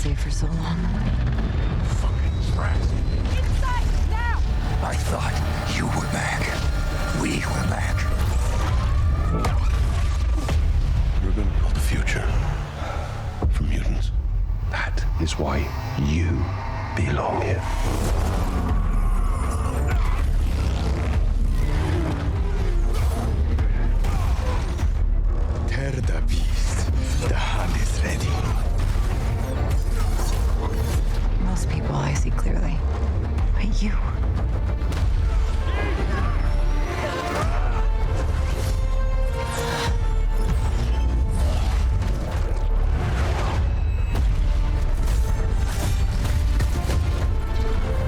safe for so long. Fucking Trask. Inside, now! I thought you were back. We were back. You're gonna build a future for mutants. That is why you belong here. Tear the beast. The hunt is ready. Most people I see clearly, but you.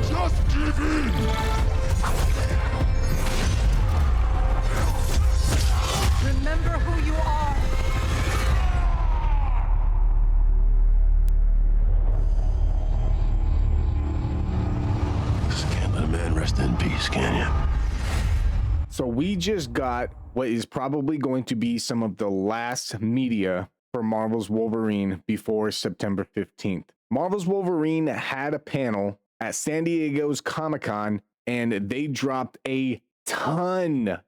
Just give in! Remember who you are! Just can't let a man rest in peace, can you? So we just got what is probably going to be some of the last media for Marvel's Wolverine before September 15th. Marvel's Wolverine had a panel at San Diego's Comic-Con, and they dropped a ton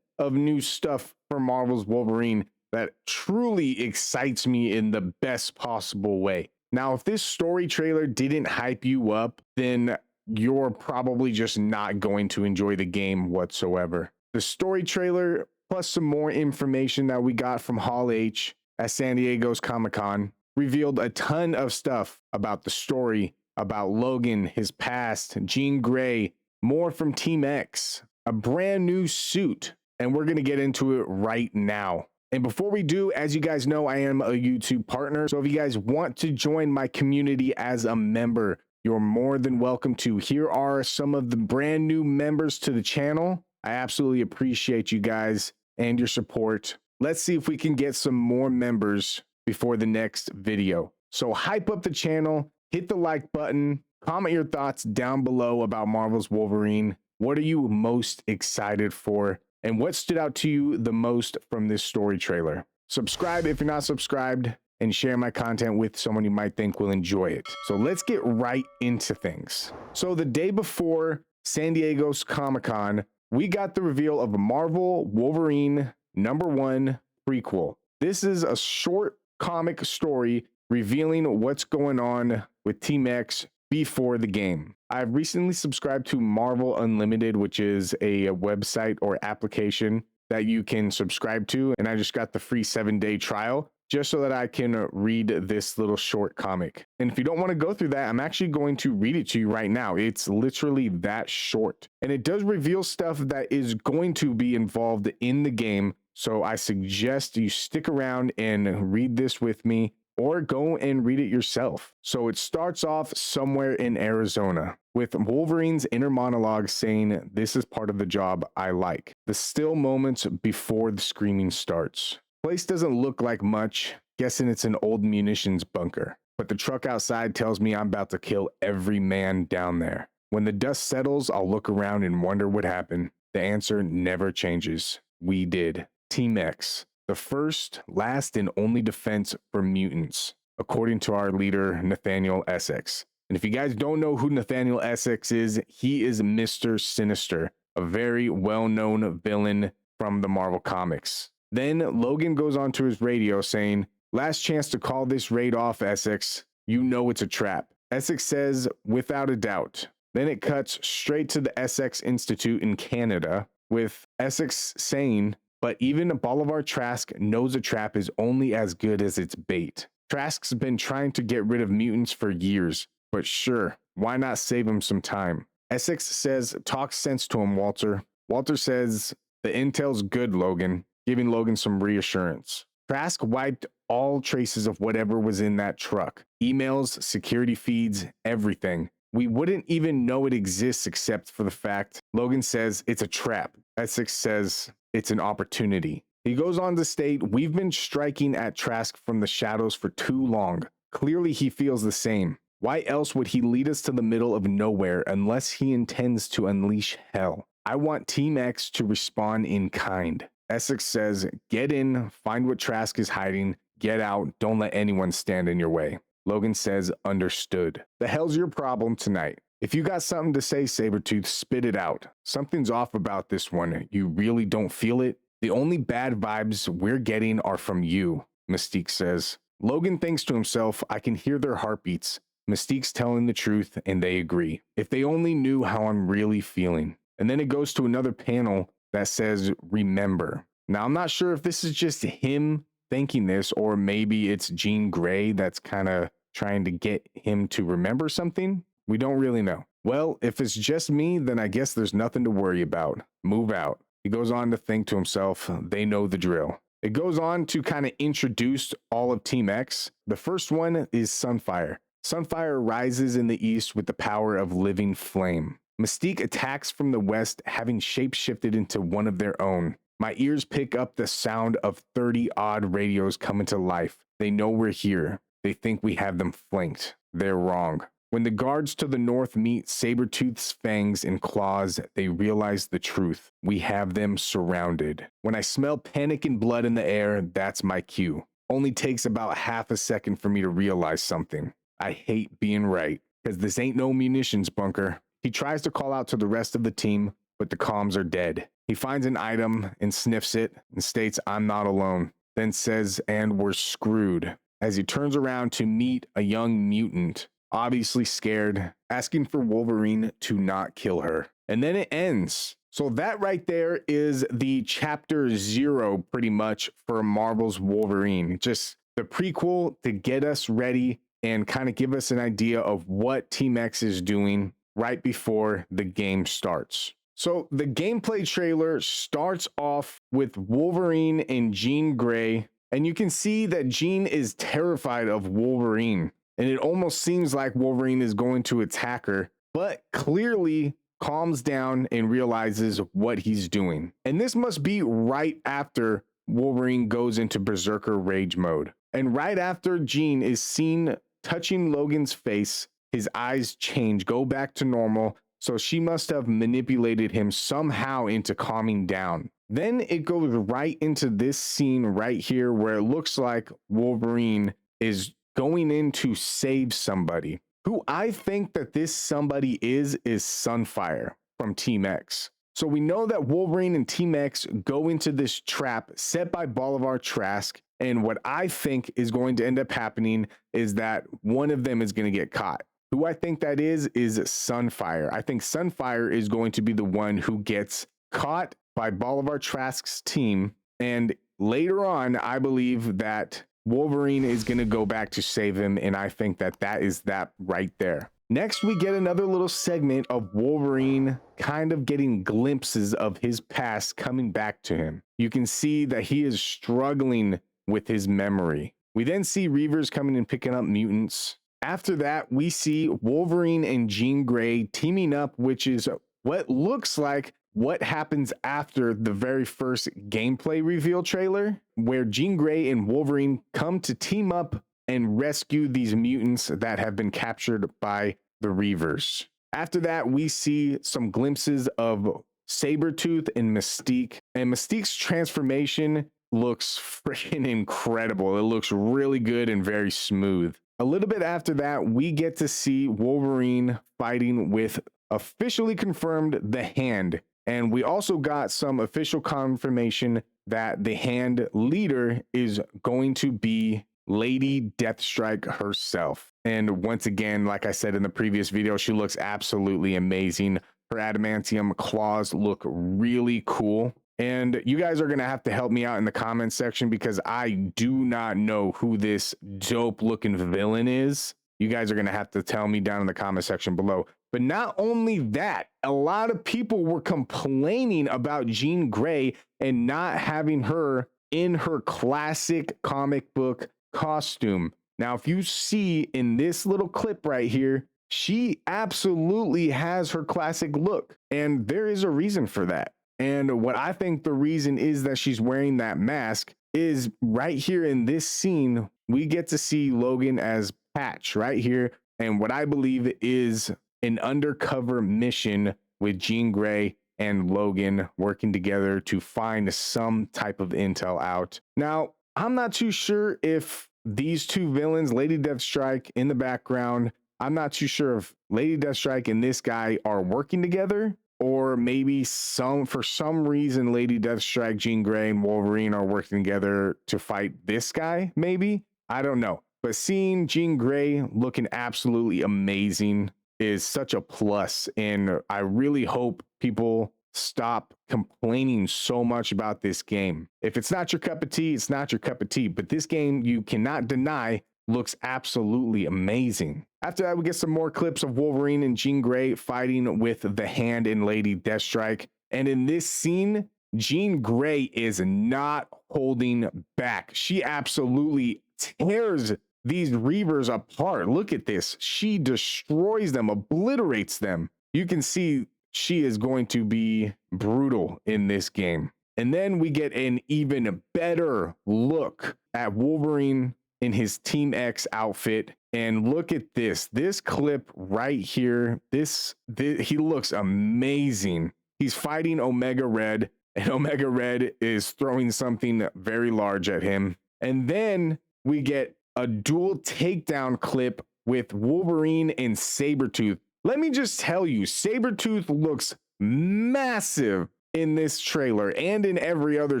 of new stuff for Marvel's Wolverine that truly excites me in the best possible way. Now, if this story trailer didn't hype you up, then you're probably just not going to enjoy the game whatsoever. The story trailer, plus some more information that we got from Hall H at San Diego's Comic-Con, revealed a ton of stuff about the story, about Logan, his past, Jean Grey, more from Team X, a brand new suit, and we're going to get into it right now. And before we do, as you guys know, I am a YouTube partner. So if you guys want to join my community as a member, you're more than welcome to. Here are some of the brand new members to the channel. I absolutely appreciate you guys and your support. Let's see if we can get some more members before the next video. So hype up the channel, hit the like button, comment your thoughts down below about Marvel's Wolverine. What are you most excited for? And what stood out to you the most from this story trailer? Subscribe if you're not subscribed, and share my content with someone you might think will enjoy it. So let's get right into things. So the day before San Diego's Comic-Con, we got the reveal of a Marvel Wolverine #1 prequel. This is a short comic story revealing what's going on with Team X before the game. I've recently subscribed to Marvel Unlimited, which is a website or application that you can subscribe to, and I just got the free 7-day trial just so that I can read this little short comic. And if you don't want to go through that, I'm actually going to read it to you right now. It's literally that short, and it does reveal stuff that is going to be involved in the game. So I suggest you stick around and read this with me, or go and read it yourself. So it starts off somewhere in Arizona with Wolverine's inner monologue saying, "This is part of the job I like." The still moments before the screaming starts. Place doesn't look like much, guessing it's an old munitions bunker. But the truck outside tells me I'm about to kill every man down there. When the dust settles, I'll look around and wonder what happened. The answer never changes. We did. Team X. The first, last, and only defense for mutants, according to our leader, Nathaniel Essex. And if you guys don't know who Nathaniel Essex is, he is Mr. Sinister, a very well-known villain from the Marvel Comics. Then Logan goes onto his radio saying, "Last chance to call this raid off, Essex. You know it's a trap." Essex says, "Without a doubt." Then it cuts straight to the Essex Institute in Canada, with Essex saying, "But even Bolivar Trask knows a trap is only as good as its bait. Trask's been trying to get rid of mutants for years, but sure, why not save him some time?" Essex says, "Talk sense to him, Walter." Walter says, "The intel's good, Logan," giving Logan some reassurance. Trask wiped all traces of whatever was in that truck. Emails, security feeds, everything. We wouldn't even know it exists except for the fact Logan says it's a trap. Essex says it's an opportunity. He goes on to state, "We've been striking at Trask from the shadows for too long. Clearly he feels the same. Why else would he lead us to the middle of nowhere unless he intends to unleash hell? I want Team X to respond in kind." Essex says, "Get in, find what Trask is hiding, get out, don't let anyone stand in your way." Logan says, understood. The hell's your problem tonight? If you got something to say, Sabretooth, spit it out. Something's off about this one. You really don't feel it? The only bad vibes we're getting are from you, Mystique says. Logan thinks to himself, I can hear their heartbeats. Mystique's telling the truth, and they agree. If they only knew how I'm really feeling. And then it goes to another panel that says, remember. Now, I'm not sure if this is just him thinking this, or maybe it's Jean Grey that's kind of trying to get him to remember something. We don't really know. Well, if it's just me, then I guess there's nothing to worry about. Move out. He goes on to think to himself, they know the drill. It goes on to kind of introduce all of Team X. The first one is Sunfire. Sunfire rises in the east with the power of living flame. Mystique attacks from the west, having shapeshifted into one of their own. My ears pick up the sound of 30-odd radios coming to life. They know we're here. They think we have them flanked. They're wrong. When the guards to the north meet Sabretooth's fangs and claws, they realize the truth. We have them surrounded. When I smell panic and blood in the air, that's my cue. Only takes about half a second for me to realize something. I hate being right, because this ain't no munitions bunker. He tries to call out to the rest of the team, but the comms are dead. He finds an item and sniffs it and states, I'm not alone. Then says, and we're screwed, as he turns around to meet a young mutant, obviously scared, asking for Wolverine to not kill her. And then it ends. So that right there is the chapter 0 pretty much for Marvel's Wolverine. Just the prequel to get us ready and kind of give us an idea of what Team X is doing right before the game starts. So the gameplay trailer starts off with Wolverine and Jean Grey, and you can see that Jean is terrified of Wolverine, and it almost seems like Wolverine is going to attack her, but clearly calms down and realizes what he's doing. And this must be right after Wolverine goes into Berserker Rage mode. And right after Jean is seen touching Logan's face, his eyes change, go back to normal. So she must have manipulated him somehow into calming down. Then it goes right into this scene right here where it looks like Wolverine is going in to save somebody. Who I think that this somebody is Sunfire from Team X. So we know that Wolverine and Team X go into this trap set by Bolivar Trask. And what I think is going to end up happening is that one of them is going to get caught. Who I think that is Sunfire. I think Sunfire is going to be the one who gets caught by Bolivar Trask's team. And later on, I believe that Wolverine is going to go back to save him. And I think that that is that right there. Next, we get another little segment of Wolverine kind of getting glimpses of his past coming back to him. You can see that he is struggling with his memory. We then see Reavers coming and picking up mutants. After that, we see Wolverine and Jean Grey teaming up, which is what looks like what happens after the very first gameplay reveal trailer, where Jean Grey and Wolverine come to team up and rescue these mutants that have been captured by the Reavers. After that, we see some glimpses of Sabretooth and Mystique, and Mystique's transformation looks freaking incredible. It looks really good and very smooth. A little bit after that, we get to see Wolverine fighting with officially confirmed the Hand. And we also got some official confirmation that the Hand leader is going to be Lady Deathstrike herself. And once again, like I said in the previous video, she looks absolutely amazing. Her adamantium claws look really cool. And you guys are going to have to help me out in the comments section because I do not know who this dope looking villain is. You guys are going to have to tell me down in the comment section below. But not only that, a lot of people were complaining about Jean Grey and not having her in her classic comic book costume. Now, if you see in this little clip right here, she absolutely has her classic look. And there is a reason for that. And what I think the reason is that she's wearing that mask is right here in this scene, we get to see Logan as Patch right here. And what I believe is an undercover mission with Jean Grey and Logan working together to find some type of intel out. Now, I'm not too sure if these two villains, Lady Deathstrike in the background. I'm not too sure if Lady Deathstrike and this guy are working together, or maybe for some reason Lady Deathstrike, Jean Grey, and Wolverine are working together to fight this guy, maybe. I don't know. But seeing Jean Grey looking absolutely amazing is such a plus, and I really hope people stop complaining so much about this game. If it's not your cup of tea, it's not your cup of tea, but this game, you cannot deny, looks absolutely amazing. After that, we get some more clips of Wolverine and Jean Grey fighting with the Hand and Lady Deathstrike. And in this scene, Jean Grey is not holding back. She absolutely tears these Reavers apart. Look at this. She destroys them, obliterates them. You can see she is going to be brutal in this game. And then we get an even better look at Wolverine in his Team X outfit. And look at this clip right here. He looks amazing. He's fighting Omega Red, and Omega Red is throwing something very large at him. And then we get a dual takedown clip with Wolverine and Sabretooth. Let me just tell you, Sabretooth looks massive in this trailer and in every other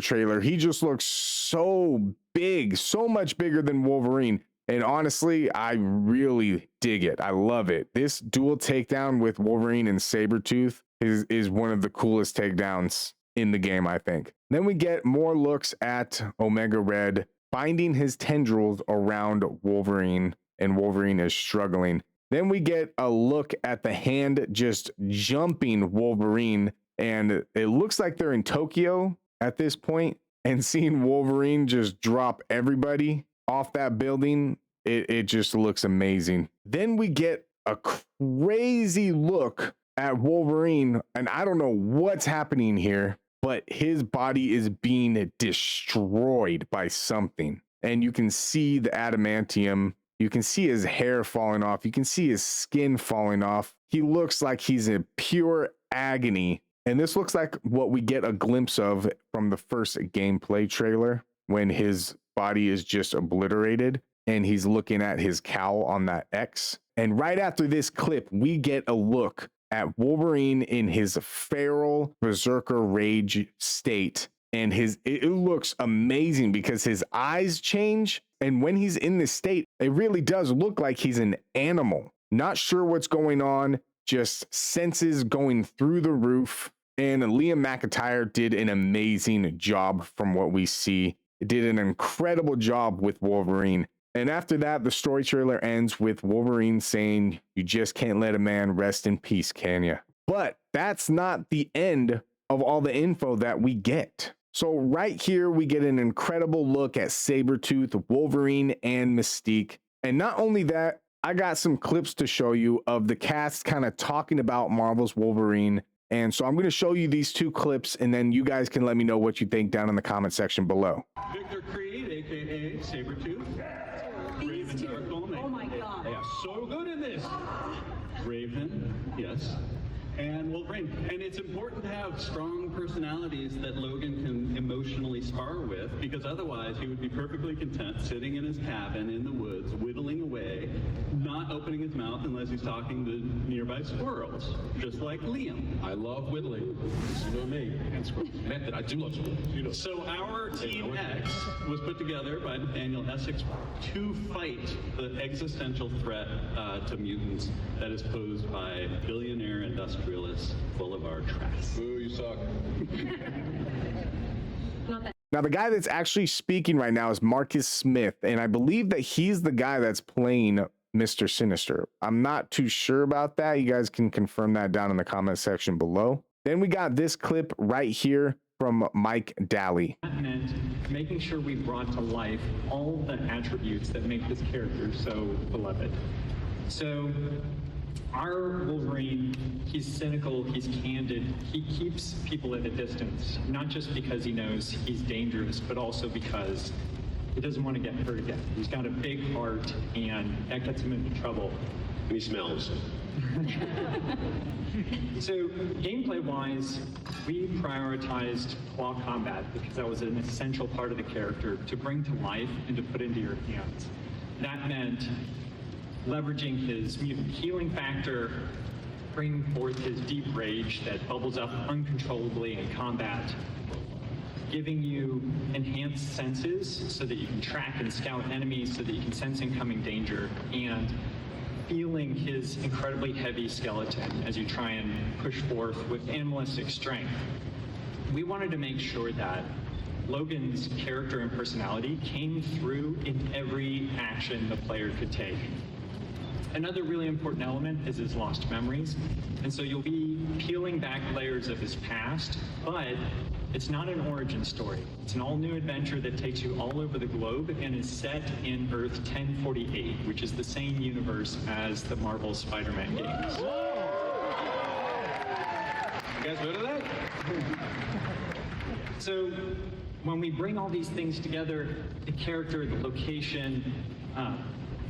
trailer. He just looks so big, so much bigger than Wolverine. And honestly, I really dig it. I love it. This dual takedown with Wolverine and Sabretooth is one of the coolest takedowns in the game, I think. Then we get more looks at Omega Red binding his tendrils around Wolverine, and Wolverine is struggling. Then we get a look at the Hand just jumping Wolverine, and it looks like they're in Tokyo at this point, and seeing Wolverine just drop everybody off that building, it just looks amazing. Then we get a crazy look at Wolverine, and I don't know what's happening here, but his body is being destroyed by something. And you can see the adamantium. You can see his hair falling off. You can see his skin falling off. He looks like he's in pure agony. And this looks like what we get a glimpse of from the first gameplay trailer, when his body is just obliterated and he's looking at his cowl on that X. And right after this clip, we get a look at Wolverine in his feral berserker rage state. And it looks amazing because his eyes change. And when he's in this state, it really does look like he's an animal. Not sure what's going on, just senses going through the roof. And Liam McIntyre did an amazing job from what we see. It did an incredible job with Wolverine. And after that, the story trailer ends with Wolverine saying, "You just can't let a man rest in peace, can you?" But that's not the end of all the info that we get. So right here, we get an incredible look at Sabretooth, Wolverine, and Mystique. And not only that, I got some clips to show you of the cast kind of talking about Marvel's Wolverine. And so I'm going to show you these two clips, and then you guys can let me know what you think down in the comment section below. Victor Creed, aka Sabretooth. Raven Darkholm. Oh my god. Yeah, so good in this. Raven, yes. And Wolverine. And it's important to have strong personalities that Logan can emotionally spar with, because otherwise he would be perfectly content sitting in his cabin in the woods, whittling away, not opening his mouth unless he's talking to nearby squirrels, just like Liam. I love whittling. You know me. And squirrels. Meant that I do love squirrels. You know. So our Team X was put together by Nathaniel Essex to fight the existential threat to mutants that is posed by billionaire industrialist Bolivar Trask. Ooh, you suck. Now, the guy that's actually speaking right now is Marcus Smith, and I believe that he's the guy that's playing Mr. Sinister. I'm not too sure about that. You guys can confirm that down in the comment section below. Then we got this clip right here from Mike Daly. That meant making sure we brought to life all the attributes that make this character so beloved. So our Wolverine, he's cynical, he's candid, he keeps people at a distance, not just because he knows he's dangerous, but also because he doesn't want to get hurt again. He's got a big heart, and that gets him into trouble. And he smells. So gameplay-wise, we prioritized claw combat because that was an essential part of the character to bring to life and to put into your hands. That meant leveraging his mutant healing factor, bringing forth his deep rage that bubbles up uncontrollably in combat, giving you enhanced senses so that you can track and scout enemies so that you can sense incoming danger, and feeling his incredibly heavy skeleton as you try and push forth with animalistic strength. We wanted to make sure that Logan's character and personality came through in every action the player could take. Another really important element is his lost memories, and so you'll be peeling back layers of his past, but it's not an origin story. It's an all-new adventure that takes you all over the globe and is set in Earth 1048, which is the same universe as the Marvel Spider-Man games. You guys heard of that? So when we bring all these things together, the character, the location,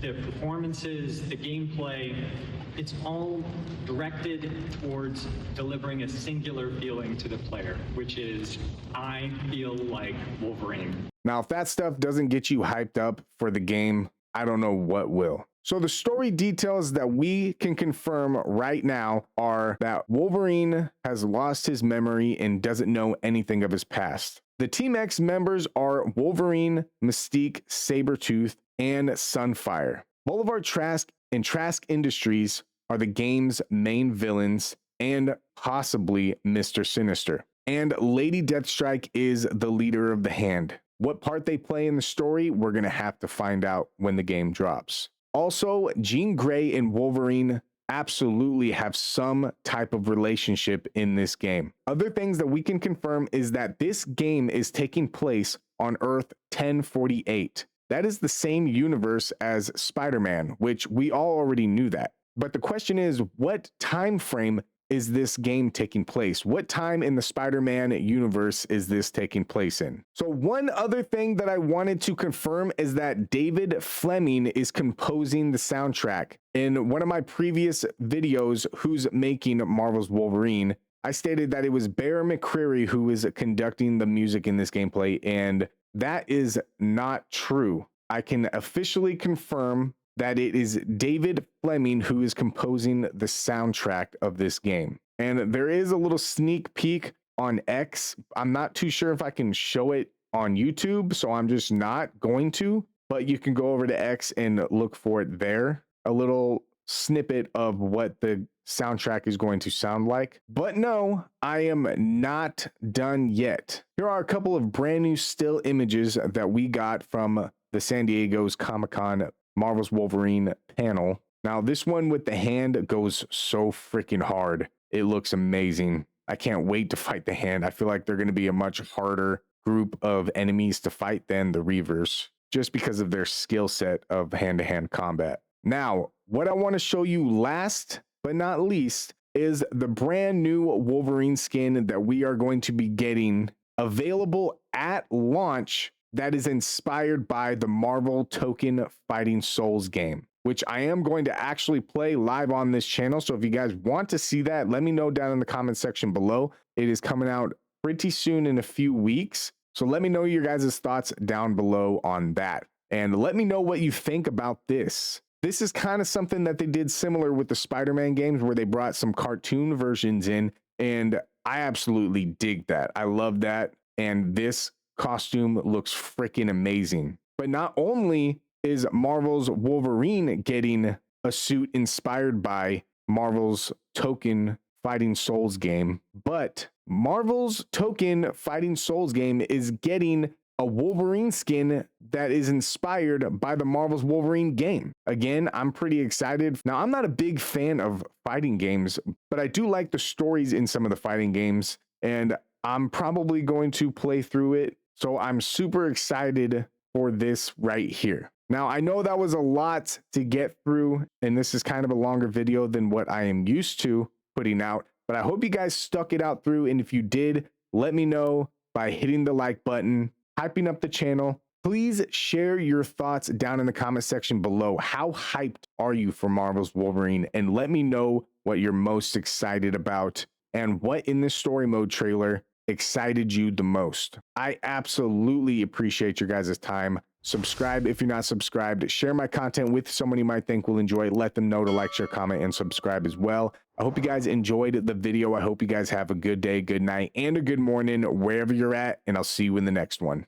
the performances, the gameplay, it's all directed towards delivering a singular feeling to the player, which is, I feel like Wolverine. Now, if that stuff doesn't get you hyped up for the game, I don't know what will. So the story details that we can confirm right now are that Wolverine has lost his memory and doesn't know anything of his past. The Team X members are Wolverine, Mystique, Sabretooth, and Sunfire. Bolivar Trask and Trask Industries are the game's main villains, and possibly Mr. Sinister. And Lady Deathstrike is the leader of the Hand. What part they play in the story, we're going to have to find out when the game drops. Also, Jean Grey and Wolverine absolutely have some type of relationship in this game. Other things that we can confirm is that this game is taking place on Earth 1048. That is the same universe as Spider-Man, which we all already knew that. But the question is, what time frame is this game taking place? What time in the Spider-Man universe is this taking place in? So one other thing that I wanted to confirm is that David Fleming is composing the soundtrack. In one of my previous videos, Who's Making Marvel's Wolverine, I stated that it was Bear McCreary who is conducting the music in this gameplay, and that is not true. I can officially confirm that it is David Fleming who is composing the soundtrack of this game. And there is a little sneak peek on X. I'm not too sure if I can show it on YouTube, so I'm just not going to, but you can go over to X and look for it there. A little snippet of what the soundtrack is going to sound like. But no, I am not done yet. Here are a couple of brand new still images that we got from the San Diego's Comic-Con Marvel's Wolverine panel. Now, this one with the Hand goes so freaking hard. It looks amazing. I can't wait to fight the Hand. I feel like they're going to be a much harder group of enemies to fight than the Reavers, just because of their skill set of hand-to-hand combat. Now, what I want to show you last but not least is the brand new Wolverine skin that we are going to be getting available at launch that is inspired by the Marvel Tokon Fighting Souls game, which I am going to actually play live on this channel. So if you guys want to see that, let me know down in the comment section below. It is coming out pretty soon in a few weeks. So let me know your guys' thoughts down below on that. And let me know what you think about this. This is kind of something that they did similar with the Spider-Man games where they brought some cartoon versions in, and I absolutely dig that. I love that. And this costume looks freaking amazing. But not only is Marvel's Wolverine getting a suit inspired by Marvel's Tokon Fighting Souls game, but Marvel's Tokon Fighting Souls game is getting a Wolverine skin that is inspired by the Marvel's Wolverine game. Again, I'm pretty excited. Now, I'm not a big fan of fighting games, but I do like the stories in some of the fighting games, and I'm probably going to play through it. So I'm super excited for this right here. Now, I know that was a lot to get through, and this is kind of a longer video than what I am used to putting out, but I hope you guys stuck it out through. And if you did, let me know by hitting the like button, hyping up the channel, Please share your thoughts down in the comment section below. How hyped are you for Marvel's Wolverine? And let me know what you're most excited about and what in this story mode trailer excited you the most. I absolutely appreciate your guys' time. Subscribe if you're not subscribed. Share my content with someone you might think will enjoy it. Let them know to like, share, comment, and subscribe as well. I hope you guys enjoyed the video. I hope you guys have a good day, good night, and a good morning wherever you're at, and I'll see you in the next one.